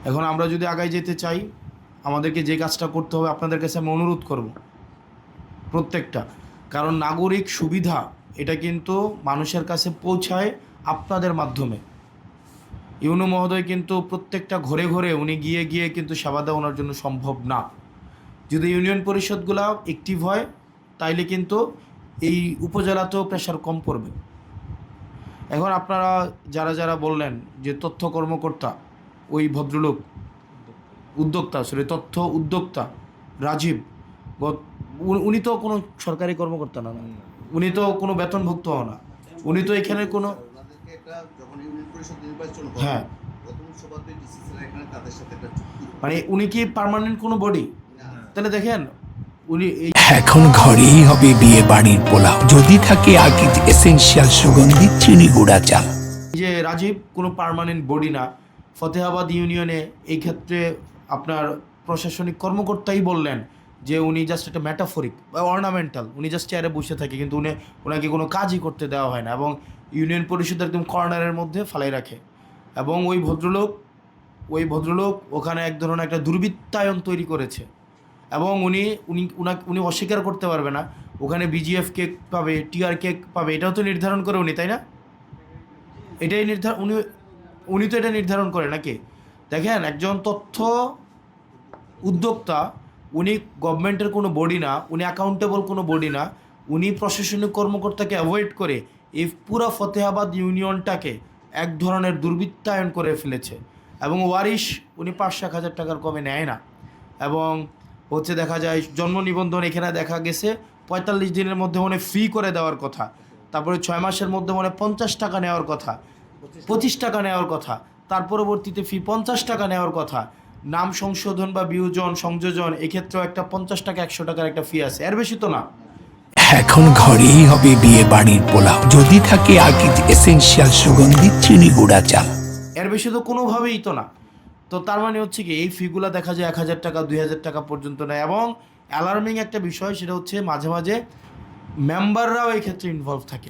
এখন আমরা যদি আগায় যেতে চাই, আমাদেরকে যে কাজটা করতে হবে আপনাদের কাছে আমি অনুরোধ করব প্রত্যেকটা, কারণ নাগরিক সুবিধা এটা কিন্তু মানুষের কাছে পৌঁছায় আপনাদের মাধ্যমে। ইউনূ মহোদয় কিন্তু প্রত্যেকটা ঘরে ঘরে উনি গিয়ে গিয়ে কিন্তু সেবা দেওয়া ওনার জন্য সম্ভব না। যদি ইউনিয়ন পরিষদগুলো অ্যাক্টিভ হয় তাইলে কিন্তু এই উপজেলাতেও প্রেশার কম পড়বে। এখন আপনারা যারা যারা বললেন যে তথ্য কর্মকর্তা, ওই ভদ্রলোক উদ্যোক্তা, তথ্য উদ্যোক্তা রাজীব, উনি তো কোনো সরকারি কর্মকর্তা না, উনি তো কোনো বেতনভুক্তও না, উনি তো এখানে কোনো হ্যাঁ, মানে উনি কি পার্মানেন্ট কোনো বডি? তাহলে দেখেন উনি এখন ঘরেই হবে বিয়ে বাড়ির পোলাও যদি থাকে আকিজ এসেনশিয়াল সুগন্ধি চিনি গুঁড়া চাল। যে রাজীব কোনো পার্মানেন্ট বডি না ফতেহাবাদ ইউনিয়নে। এই ক্ষেত্রে আপনার প্রশাসনিক কর্মকর্তাই বললেন যে উনি জাস্ট একটা ম্যাটাফরিক বা অর্নামেন্টাল, উনি জাস্ট চেয়ারে বসে থাকে, কিন্তু ওনাকে কোনো কাজই করতে দেওয়া হয় না এবং ইউনিয়ন পরিষদ একদম কর্নারের মধ্যে ফালাই রাখে। এবং ওই ভদ্রলোক ওখানে এক ধরনের একটা দুর্বৃত্তায়ন তৈরি করেছে এবং উনি অস্বীকার করতে পারবে না ওখানে বিজিএফ কেক পাবে, টিআর কেক পাবে, এটাও তো নির্ধারণ করে উনি, তাই না? এটাই উনি তো এটা নির্ধারণ করে নাকি? দেখেন, একজন তথ্য উদ্যোক্তা, উনি গভর্নমেন্টের কোনো বডি না, উনি অ্যাকাউন্টেবল কোনো বডি না, উনি প্রশাসনিক কর্মকর্তাকে অ্যাভয়েড করে এই পুরো ফতেহাবাদ ইউনিয়নটাকে এক ধরনের দুর্বৃত্তায়ন করে ফেলেছে। এবং ওয়ারিশ উনি 500,000 টাকার কমে নেয় না। এবং দেখা যায় জন্ম নিবন্ধন এখানে দেখা গেছে 45 দিনের মধ্যে মনে ফ্রি করে দেওয়ার কথা, তারপরে 6 মাসের মধ্যে মনে 50 টাকা নেওয়ার কথা, 25 টাকা নেওয়ার কথা, তার পরবর্তীতে ফি 50 টাকা নেওয়ার কথা। নাম সংশোধন বা বিয়োজন সংযোজন এক্ষেত্রেও একটা 50 টাকা 100 টাকার একটা ফি আছে, এর বেশি তো না। এখন ঘরেই হবে বিয়ে বাড়ির পোলাও যদি থাকে আকিজ এসেনশিয়াল সুগন্ধি চিনি গুঁড়া চাল। এর বেশি তো কোনোভাবেই তো না। তো তার মানে হচ্ছে কি, এই ফিগুলো দেখা যায় 1,000 টাকা 2,000 টাকা পর্যন্ত নেয়। এবং অ্যালার্মিং একটা বিষয় সেটা হচ্ছে মাঝে মাঝে মেম্বাররাও এই ক্ষেত্রে ইনভলভ থাকে।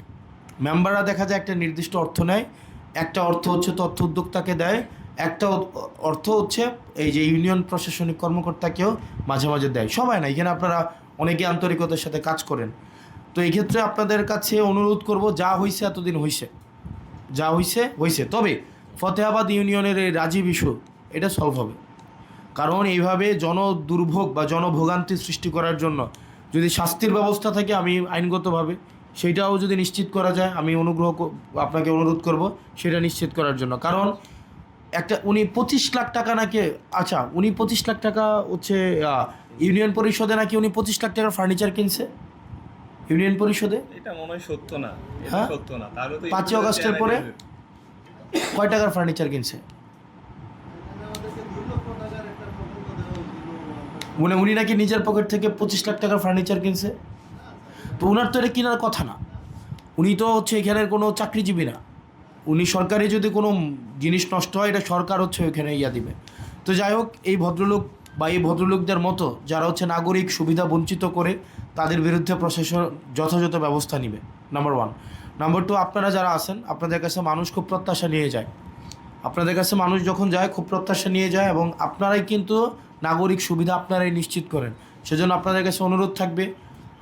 মেম্বাররা দেখা যায় একটা নির্দিষ্ট অর্থ নেয়, একটা অর্থ হচ্ছে তথ্য উদ্যোক্তাকে দেয়, একটা অর্থ হচ্ছে এই যে ইউনিয়ন প্রশাসনিক কর্মকর্তাকেও মাঝে মাঝে দেয়। সবাই না, এখানে আপনারা অনেকে আন্তরিকতার সাথে কাজ করেন। তো এই ক্ষেত্রে আপনাদের কাছে অনুরোধ করব, যা হয়েছে এতদিন হয়েছে, যা হয়েছে, তবে ফতেহাবাদ ইউনিয়নের এই রাজীব ইস্যু এটা সলভ হবে। কারণ এইভাবে দুর্ভোগ বা জনভোগান্তি সৃষ্টি করার জন্য যদি শাস্তির ব্যবস্থা থাকে, আমি আইনগতভাবে সেইটাও যদি নিশ্চিত করা যায়, আমি আপনাকে অনুরোধ করব সেটা নিশ্চিত করার জন্য। কারণ উনি 25 লাখ টাকা নাকি, আচ্ছা উনি 25 লাখ টাকা হচ্ছে ইউনিয়ন পরিষদে নাকি উনি 25 লাখ টাকার ফার্নিচার কিনছে ইউনিয়ন পরিষদে। এটা মনে হয় সত্য না, হ্যাঁ, সত্য না। তাহলে তো 5 আগস্টের পরে কয় টাকার ফার্নিচার কিনছে? উনি নাকি নিজের পকেট থেকে 25 লাখ টাকার ফার্নিচার কিনছে। তো ওনার তো এটা কেনার কথা না, উনি তো হচ্ছে এখানের কোনো চাকরিজীবী না। উনি সরকারি যদি কোনো জিনিস নষ্ট হয় এটা সরকার হচ্ছে ওইখানে দিবে। তো যাই হোক, এই ভদ্রলোক বা এই ভদ্রলোকদের মতো যারা হচ্ছে নাগরিক সুবিধা বঞ্চিত করে, তাদের বিরুদ্ধে প্রশাসন যথাযথ ব্যবস্থা নেবে, নাম্বার 1। নাম্বার 2, আপনারা যারা আছেন আপনাদের কাছে মানুষ খুব প্রত্যাশা নিয়ে যায়, আপনাদের কাছে মানুষ যখন যায় খুব প্রত্যাশা নিয়ে যায়, এবং আপনারাই কিন্তু নাগরিক সুবিধা আপনারাই নিশ্চিত করেন। সেজন্য আপনাদের কাছে অনুরোধ থাকবে,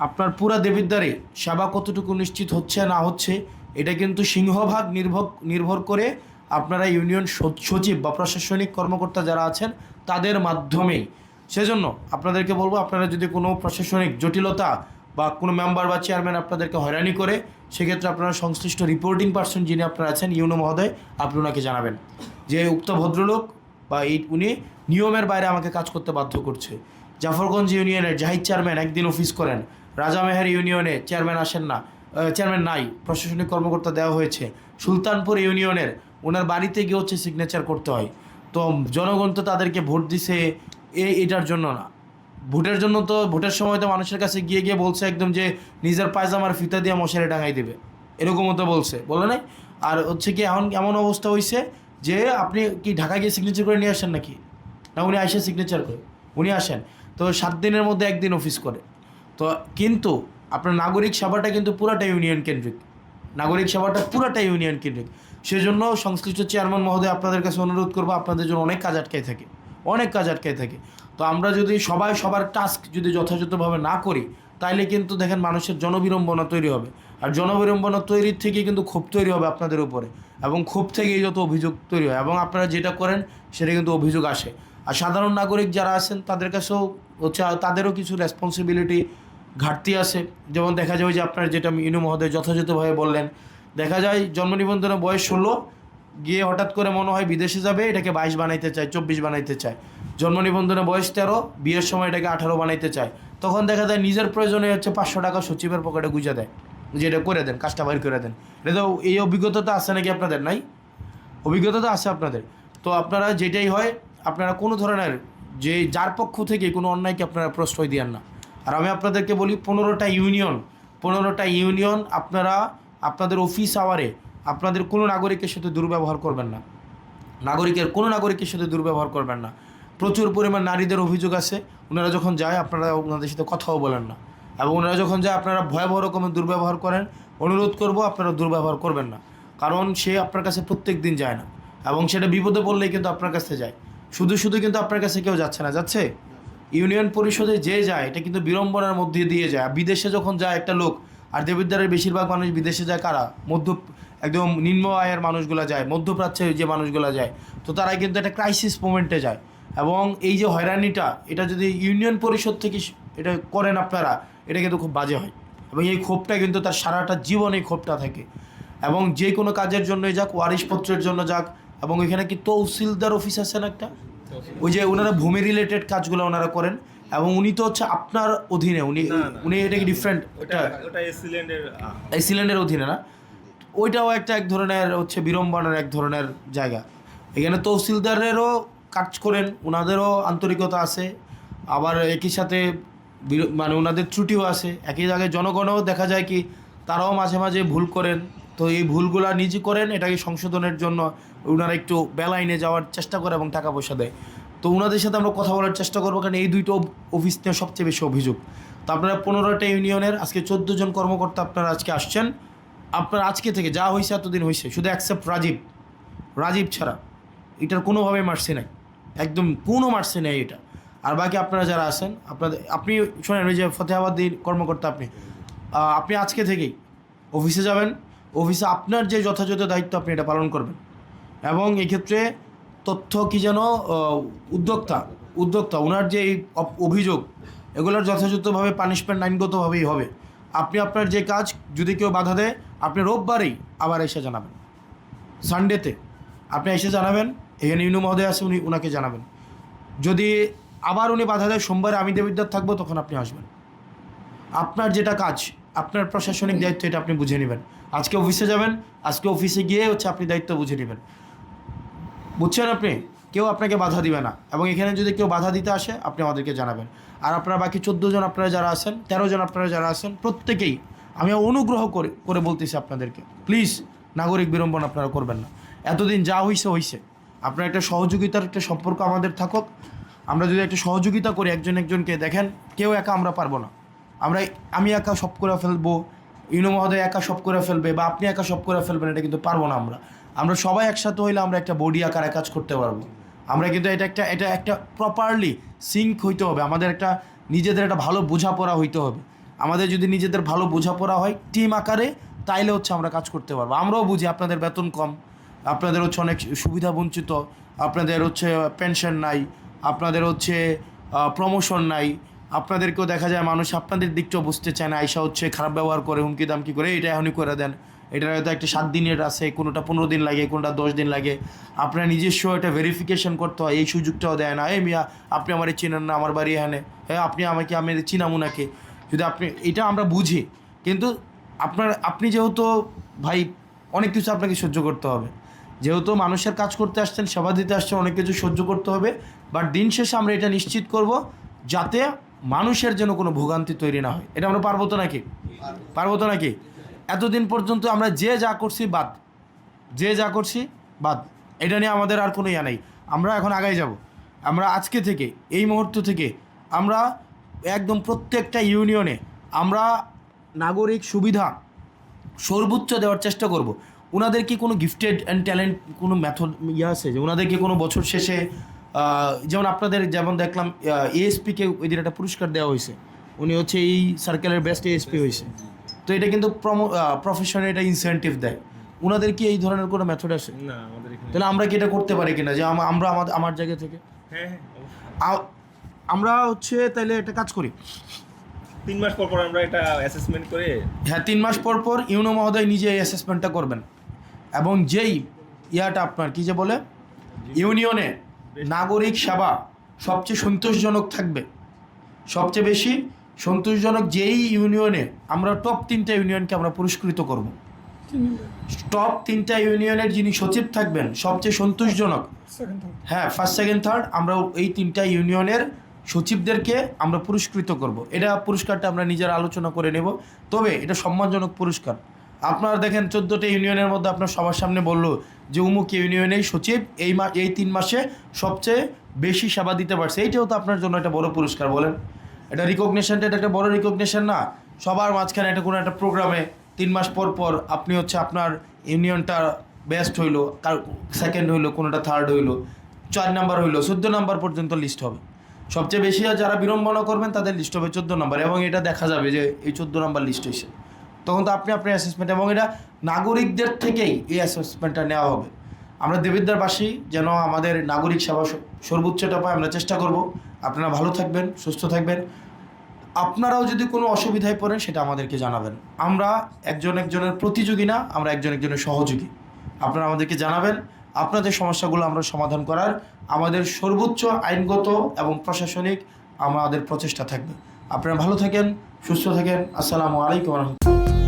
আপনার পুরা দেবিদ্বারে সেবা কতটুকু নিশ্চিত হচ্ছে না হচ্ছে এটা কিন্তু সিংহভাগ নির্ভর করে আপনারা ইউনিয়ন সচিব বা প্রশাসনিক কর্মকর্তা যারা আছেন তাদের মাধ্যমেই। সেজন্য আপনাদেরকে বলবো, আপনারা যদি কোনো প্রশাসনিক জটিলতা বা কোনো মেম্বার বা চেয়ারম্যান আপনাদেরকে হয়রানি করে, সেক্ষেত্রে আপনারা সংশ্লিষ্ট রিপোর্টিং পার্সন যিনি আপনারা আছেন ইউনো মহোদয়, আপনি ওনাকে জানাবেন যে উক্ত ভদ্রলোক বা উনি নিয়মের বাইরে আমাকে কাজ করতে বাধ্য করছে। জাফরগঞ্জ ইউনিয়নের জাহিদ চেয়ারম্যান একদিন অফিস করেন, রাজামেহের ইউনিয়নে চেয়ারম্যান আসেন না, চেয়ারম্যান নাই, প্রশাসনিক কর্মকর্তা দেওয়া হয়েছে। সুলতানপুর ইউনিয়নের ওনার বাড়িতে গিয়ে হচ্ছে সিগনেচার করতে হয়। তো জনগণ তো তাদেরকে ভোট দিছে এটার জন্য না, ভোটের জন্য। তো ভোটের সময় তো মানুষের কাছে গিয়ে গিয়ে বলছে একদম যে নিজের পায়জামার ফিতা দিয়ে মশারি টাঙাই দেবে, এরকমও তো বলে নাই। আর হচ্ছে কি এখন এমন অবস্থা হয়েছে যে আপনি কি ঢাকা গিয়ে সিগনেচার করে নিয়ে আসেন নাকি? না, উনি আসে সিগনেচার করে, উনি আসেন তো 7 দিনের মধ্যে একদিন অফিস করে। তো কিন্তু আপনার নাগরিক সেবাটা কিন্তু পুরাটা ইউনিয়ন কেন্দ্রিক, নাগরিক সেবাটা পুরাটা ইউনিয়ন কেন্দ্রিক। সেজন্য সংশ্লিষ্ট চেয়ারম্যান মহোদয় আপনাদের কাছে অনুরোধ করবো, আপনাদের জন্য অনেক কাজ আটকায় থাকে, অনেক কাজ আটকায় থাকে। তো আমরা যদি সবাই সবার টাস্ক যদি যথাযথভাবে না করি, তাইলে কিন্তু দেখেন মানুষের জনবিড়ম্বনা তৈরি হবে, আর জনবিড়ম্বনা তৈরির থেকে কিন্তু ক্ষোভ তৈরি হবে আপনাদের উপরে, এবং ক্ষোভ থেকেই যত অভিযোগ তৈরি হয়, এবং আপনারা যেটা করেন সেটা কিন্তু অভিযোগ আসে। আর সাধারণ নাগরিক যারা আছেন তাদের কাছেও হচ্ছে তাদেরও কিছু রেসপন্সিবিলিটি ঘাটতি আছে। যেমন দেখা যায় যে আপনার যেটা ইনু মহোদয় যথাযথভাবে বললেন, দেখা যায় জন্ম নিবন্ধনের বয়স 16, গিয়ে হঠাৎ করে মনে হয় বিদেশে যাবে, এটাকে 22 বানাইতে চায়, 24 বানাইতে চায়। জন্ম নিবন্ধনের বয়স 13, বিয়ের সময় এটাকে 18 বানাইতে চায়। তখন দেখা যায় নিজের প্রয়োজনে হচ্ছে 500 টাকা সচিবের পকেটে গুঁজে দেয়, যে এটা করে দেন, কাজটা বাইর করে দেন। এটা তো এই অভিজ্ঞতা তো আছে নাকি আপনাদের? নাই, অভিজ্ঞতা তো আছে আপনাদের। তো আপনারা যেটাই হয়, আপনারা কোনো ধরনের যে যার পক্ষ থেকে কোনো অন্যায়কে আপনারা প্রশ্রয় দিয়েন না। আর আমি আপনাদেরকে বলি, 15টা ইউনিয়ন আপনারা আপনাদের অফিস আওয়ারে আপনাদের কোনো নাগরিকের সাথে দুর্ব্যবহার করবেন না, কোনো নাগরিকের সাথে দুর্ব্যবহার করবেন না। প্রচুর পরিমাণ নারীদের অভিযোগ আছে, ওনারা যখন যায় আপনারা ওনাদের সাথে কথাও বলেন না, এবং ওনারা যখন যায় আপনারা ভয়াবহ রকমের দুর্ব্যবহার করেন। অনুরোধ করব আপনারা দুর্ব্যবহার করবেন না, কারণ সে আপনার কাছে প্রত্যেক দিন যায় না, এবং সেটা বিপদে পড়লেই কিন্তু আপনার কাছে যায়। শুধু কিন্তু আপনার কাছে কেউ যাচ্ছে না, যাচ্ছে ইউনিয়ন পরিষদে যে যায় এটা কিন্তু বিড়ম্বনার মধ্যে দিয়ে যায়। বিদেশে যখন যায় একটা লোক, আর দেবিদ্বারের বেশিরভাগ মানুষ বিদেশে যায় কারা? একদম নিম্ন আয়ের মানুষগুলো যায়, মধ্যপ্রাচ্যে যে মানুষগুলো যায়, তো তারা কিন্তু একটা ক্রাইসিস মোমেন্টে যায়। এবং এই যে হয়রানিটা, এটা যদি ইউনিয়ন পরিষদ থেকে এটা করেন আপনারা, এটা কিন্তু খুব বাজে হয়, এবং এই ক্ষোভটা কিন্তু তার সারাটা জীবন এই ক্ষোভটা থাকে। এবং যে কোনো কাজের জন্যই যাক, ওয়ারিশপত্রের জন্য যাক, এবং এখানে কি তহসিলদার অফিস আছেন একটা, ওই যে ওনারা ভূমি রিলেটেড কাজগুলো ওনারা করেন, এবং উনি তো হচ্ছে আপনার অধীনে, উনি এটা কি ডিফারেন্ট? ওটা এসিল্যান্ডের অধীনে না? ওইটাও এক ধরনের হচ্ছে বিড়ম্বনার এক ধরনের জায়গা। এখানে তহসিলদারেরও কাজ করেন, ওনাদেরও আন্তরিকতা আছে, আবার একই সাথে মানে ওনাদের ত্রুটিও আছে। একই জায়গায় জনগণও দেখা যায় কি তারাও মাঝে মাঝে ভুল করেন, তো এই ভুলগুলা নিজে করেন, এটাকে সংশোধনের জন্য ওনারা একটু বেলাইনে যাওয়ার চেষ্টা করে এবং টাকা পয়সা দেয়। তো ওনাদের সাথে আমরা কথা বলার চেষ্টা করবো, কারণ এই দুইটো অফিস নিয়ে সবচেয়ে বেশি অভিযোগ। তো আপনারা 15টা ইউনিয়নের আজকে 14 জন কর্মকর্তা আপনারা আজকে আসছেন। আপনার আজকে থেকে যা হয়েছে এতদিন হয়েছে, শুধু অ্যাকসেপ্ট রাজীব ছাড়া এটার কোনোভাবে মার্সি নাই, একদম কোনো মার্সি নেই এটা। আর বাকি আপনারা যারা আছেন, আপনি শোনেন, ওই যে ফতেহাবাদীর কর্মকর্তা, আপনি আজকে থেকেই অফিসে যাবেন, অফিসে আপনার যে যথাযথ দায়িত্ব আপনি এটা পালন করবেন। এবং এক্ষেত্রে তথ্য কি যেন উদ্যোক্তা ওনার যে এই অভিযোগ, এগুলোর যথাযথভাবে পানিশমেন্ট আইনগতভাবেই হবে। আপনি আপনার যে কাজ যদি কেউ বাধা দেয়, আপনি রোববারেই আবার এসে জানাবেন, সানডেতে আপনি এসে জানাবেন, এখানে ইনু মহোদয় আছে, উনাকে জানাবেন। যদি আবার উনি বাধা দেয়, সোমবারে আমি দেবিদ্বার থাকবো, তখন আপনি আসবেন। আপনার যেটা কাজ, আপনার প্রশাসনিক দায়িত্ব, এটা আপনি বুঝে নেবেন। আজকে অফিসে যাবেন, আজকে অফিসে গিয়ে হচ্ছে আপনি দায়িত্ব বুঝে নেবেন, বুঝছেন? আপনি কেউ আপনাকে বাধা দিবে না, এবং এখানে যদি কেউ বাধা দিতে আসে আপনি আমাদেরকে জানাবেন। আর আপনারা বাকি 14 জন আপনারা যারা আছেন, 13 জন আপনারা যারা আছেন, প্রত্যেকেই আমি অনুগ্রহ করে বলতেছি আপনাদেরকে, প্লিজ নাগরিক বিড়ম্বনা আপনারা করবেন না। এতদিন যা হয়েছে, আপনার একটা সহযোগিতার একটা সম্পর্ক আমাদের থাকুক। আমরা যদি একটা সহযোগিতা করি একজনকে, দেখেন কেউ একা আমরা পারবো না। আমি একা সব করে ফেলবো, ইনু মহোদয় একা সব করে ফেলবে, বা আপনি একা সব করে ফেলবেন, এটা কিন্তু পারবো না। আমরা সবাই একসাথে হইলে আমরা একটা বডি আকারে কাজ করতে পারবো। আমরা কিন্তু এটা একটা প্রপারলি সিঙ্ক হইতে হবে, আমাদের একটা নিজেদের একটা ভালো বোঝাপড়া হইতে হবে। আমাদের যদি নিজেদের ভালো বোঝাপড়া হয় টিম আকারে, তাইলে হচ্ছে আমরা কাজ করতে পারবো। আমরাও বুঝি আপনাদের বেতন কম, আপনাদের হচ্ছে অনেক সুবিধা বঞ্চিত, আপনাদের হচ্ছে পেনশন নাই, আপনাদের হচ্ছে প্রমোশন নাই, আপনাদেরকেও দেখা যায় মানুষ আপনাদের দিকটাও বুঝতে চায় না, আইসা হচ্ছে খারাপ ব্যবহার করে, হুমকি দামকি করে, এটা এখনই করে দেন, এটার হয়তো একটা 7 দিনের আছে, কোনোটা 15 দিন লাগে, কোনোটা 10 দিন লাগে। আপনার নিজস্ব একটা ভেরিফিকেশন করতে হয়, এই সুযোগটাও দেয় না। এই মিয়া, আপনি আমার চিনেন না, আমার বাড়ি এখানে, হ্যাঁ আমি চিনামু নাকি? যদি আপনি এটা আমরা বুঝি, কিন্তু আপনি যেহেতু ভাই অনেক কিছু আপনাকে সহ্য করতে হবে, যেহেতু মানুষের কাজ করতে আসছেন, সেবা দিতে আসছেন, অনেক কিছু সহ্য করতে হবে। বাট দিন শেষে আমরা এটা নিশ্চিত করব যাতে মানুষের যেন কোনো ভোগান্তি তৈরি না হয়। এটা আমরা পারবো তো নাকি? এতদিন পর্যন্ত আমরা যে যা করছি বাদ, এটা নিয়ে আমাদের আর কোনো নেই। আমরা এখন আগাই যাব। আমরা আজকে থেকে, এই মুহূর্ত থেকে আমরা একদম প্রত্যেকটা ইউনিয়নে আমরা নাগরিক সুবিধা সর্বোচ্চ দেওয়ার চেষ্টা করব। ওনাদের কি কোনো গিফটেড অ্যান্ড ট্যালেন্ট কোনো মেথড আছে যে ওনাদেরকে কোনো বছর শেষে যেমন আপনাদের যেমন দেখলাম এএসপিকে ওই দিন একটা পুরস্কার দেওয়া হয়েছে, উনি হচ্ছে এই সার্কেলের বেস্ট এএসপি হয়েছে। তো এটা কিন্তু প্রফেশনে এটা ইনসেন্টিভ দেয়। ওনাদের কি এই ধরনের কোনো মেথড আছে? না আমাদের এখানে। তাহলে আমরা কি এটা করতে পারি কিনা যে আমরা আমার জায়গা থেকে হ্যাঁ হ্যাঁ অবশ্যই। আমরা হচ্ছে তাহলে একটা কাজ করি, 3 মাস পর পর আমরা এটা অ্যাসেসমেন্ট করে হ্যাঁ 3 মাস পর পর ইউনো মহোদয় নিজে এই অ্যাসেসমেন্টটা করবেন এবং যেই ইয়াটা আপনার কি যে বলে ইউনিয়নে নাগরিক সেবা সবচেয়ে সন্তোষজনক থাকবে, সবচেয়ে বেশি সন্তোষজনক যেই ইউনিয়নে আমরা টপ 3টা ইউনিয়নকে আমরা পুরস্কৃত করব। টপ 3টা ইউনিয়নের যিনি সচিব থাকবেন সবচেয়ে সন্তোষজনক, হ্যাঁ ফার্স্ট সেকেন্ড থার্ড, আমরা এই 3টা ইউনিয়নের সচিবদেরকে আমরা পুরস্কৃত করব। এটা পুরস্কারটা আমরা নিজের আলোচনা করে নেব, তবে এটা সম্মানজনক পুরস্কার। আপনারা দেখেন 14টা ইউনিয়নের মধ্যে আপনার সবার সামনে বললো যে উমুক ইউনিয়নের সচিব এই 3 মাসে সবচেয়ে বেশি সেবা দিতে পারছে, এইটাও তো আপনার জন্য একটা বড় পুরস্কার। বলেন এটা রিকগনিশনটা, এটা একটা বড় রিকগনিশন না? সবার মাঝখানে এটা কোনো একটা প্রোগ্রামে 3 মাস পর পর আপনি হচ্ছে আপনার ইউনিয়নটা বেস্ট হইলো, কার সেকেন্ড হইলো, কোনোটা থার্ড হইলো, 4 নাম্বার হইলো, 14 নাম্বার পর্যন্ত লিস্ট হবে। সবচেয়ে বেশি যারা বিড়ম্বনা করবেন তাদের লিস্ট হবে 14 নাম্বার, এবং এটা দেখা যাবে যে এই 14 নাম্বার লিস্ট হয়েছে। তখন তো আপনি আপনার অ্যাসেসমেন্ট, এবং এটা নাগরিকদের থেকেই এই অ্যাসেসমেন্টটা নেওয়া হবে। আমরা দেবিদ্বারবাসী যেন আমাদের নাগরিক সেবা সর্বোচ্চটা পায়, আমরা চেষ্টা করব। আপনারা ভালো থাকবেন, সুস্থ থাকবেন। আপনারাও যদি কোনো অসুবিধায় পড়েন সেটা আমাদেরকে জানাবেন। আমরা একজনের প্রতিযোগী না, আমরা একজনের সহযোগী। আপনারা আমাদেরকে জানাবেন, আপনাদের সমস্যাগুলো আমরা সমাধান করার আমাদের সর্বোচ্চ আইনগত এবং প্রশাসনিক আমাদের প্রচেষ্টা থাকবে। আপনারা ভালো থাকেন, সুস্থ থাকেন। আসসালামু আলাইকুম ওয়া রাহমাতুল্লাহ।